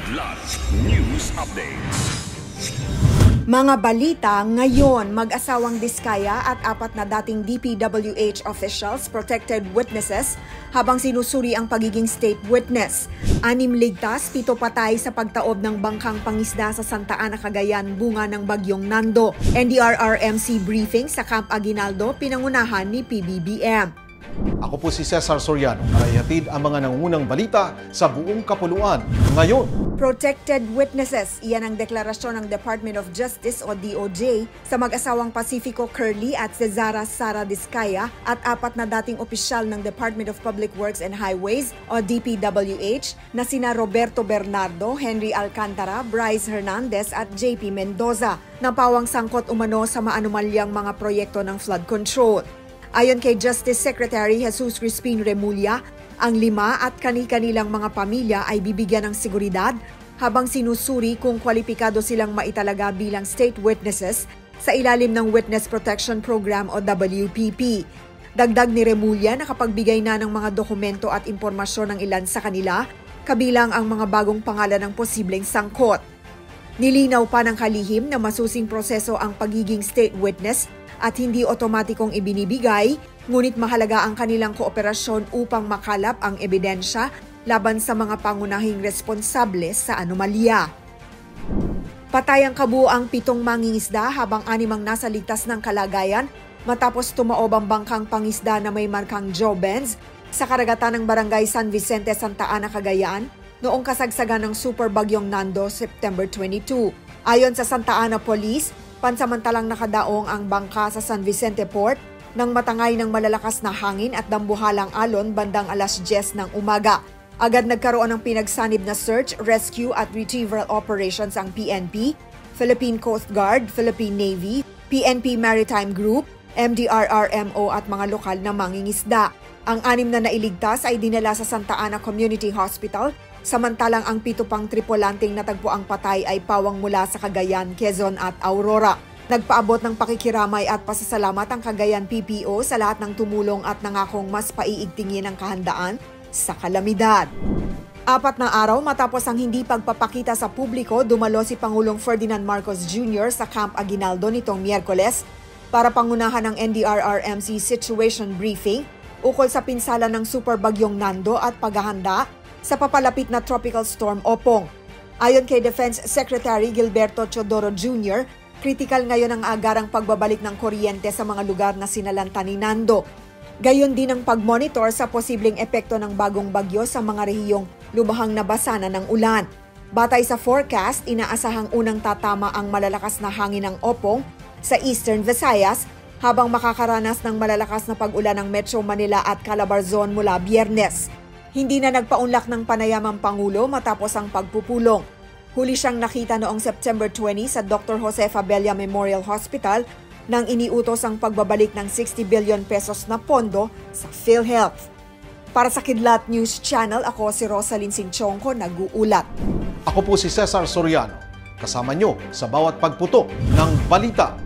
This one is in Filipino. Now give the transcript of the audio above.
Kidlat News Updates. Mga balita ngayon, mag-asawang Diskaya at 4 na dating DPWH officials protected witnesses habang sinusuri ang pagiging state witness. 6 ligtas, 7 patay sa pagtaob ng bangkang pangisda sa Santa Ana, Cagayan bunga ng bagyong Nando. NDRRMC briefing sa Camp Aguinaldo, pinangunahan ni PBBM. Ako po si Cesar Soriano, para ihatid ang mga nangungunang balita sa buong kapuluan ngayon. Protected witnesses, iyan ang deklarasyon ng Department of Justice o DOJ sa mag-asawang Pacifico Curly at Cesara Sara Diskaya at 4 na dating opisyal ng Department of Public Works and Highways o DPWH na sina Roberto Bernardo, Henry Alcantara, Bryce Hernandez at JP Mendoza na pawang sangkot umano sa maanumalyang mga proyekto ng flood control. Ayon kay Justice Secretary Jesus Crispin Remulla, ang 5 at kani-kanilang mga pamilya ay bibigyan ng seguridad habang sinusuri kung kwalipikado silang maitalaga bilang state witnesses sa ilalim ng Witness Protection Program o WPP. Dagdag ni Remulla, nakapagbigay na ng mga dokumento at impormasyon ng ilan sa kanila, kabilang ang mga bagong pangalan ng posibleng sangkot. Nilinaw pa ng kalihim na masusing proseso ang pagiging state witness at hindi otomatikong ibinibigay, ngunit mahalaga ang kanilang kooperasyon upang makalap ang ebidensya laban sa mga pangunahing responsable sa anomalya. Patay ang kabuuang 7 mangingisda habang 6 ang nasa ligtas ng kalagayan matapos tumaob ang bangkang pangisda na may markang Joe Benz sa karagatan ng barangay San Vicente, Santa Ana, Cagayan noong kasagsagan ng super bagyong Nando, September 22. Ayon sa Santa Ana Police, pansamantalang nakadaong ang bangka sa San Vicente Port nang matangay ng malalakas na hangin at dambuhalang alon bandang alas 10 ng umaga. Agad nagkaroon ng pinagsanib na search, rescue at retrieval operations ang PNP, Philippine Coast Guard, Philippine Navy, PNP Maritime Group, MDRRMO at mga lokal na mangingisda. Ang 6 na nailigtas ay dinala sa Santa Ana Community Hospital, samantalang ang 7 pang tripulanting natagpuang patay ay pawang mula sa Cagayan, Quezon at Aurora. Nagpaabot ng pakikiramay at pasasalamat ang Cagayan PPO sa lahat ng tumulong at nangakong mas paiigtingin ang kahandaan sa kalamidad. 4 na araw matapos ang hindi pagpapakita sa publiko, dumalo si Pangulong Ferdinand Marcos Jr. sa Camp Aguinaldo nitong Miyerkules para pangunahan ng NDRRMC situation briefing ukol sa pinsala ng super bagyong Nando at paghahanda sa papalapit na tropical storm Opong. Ayon kay Defense Secretary Gilberto Teodoro Jr., kritikal ngayon ang agarang pagbabalik ng kuryente sa mga lugar na sinalanta ni Nando. Gayon din ang pagmonitor sa posibleng epekto ng bagong bagyo sa mga rehiyong lubhang nabasa na ng ulan. Batay sa forecast, inaasahang unang tatama ang malalakas na hangin ng Opong sa Eastern Visayas habang makakaranas ng malalakas na pag-ulan ng Metro Manila at Calabarzon mula Biyernes. Hindi na nagpaunlak ng panayam ang Pangulo matapos ang pagpupulong. Huli siyang nakita noong September 20 sa Dr. Jose Fabella Memorial Hospital nang iniutos ang pagbabalik ng 60 billion pesos na pondo sa PhilHealth. Para sa Kidlat News Channel, ako si Rosalyn Sinchonko, nag-uulat. Ako po si Cesar Soriano, kasama nyo sa bawat pagputo ng balita.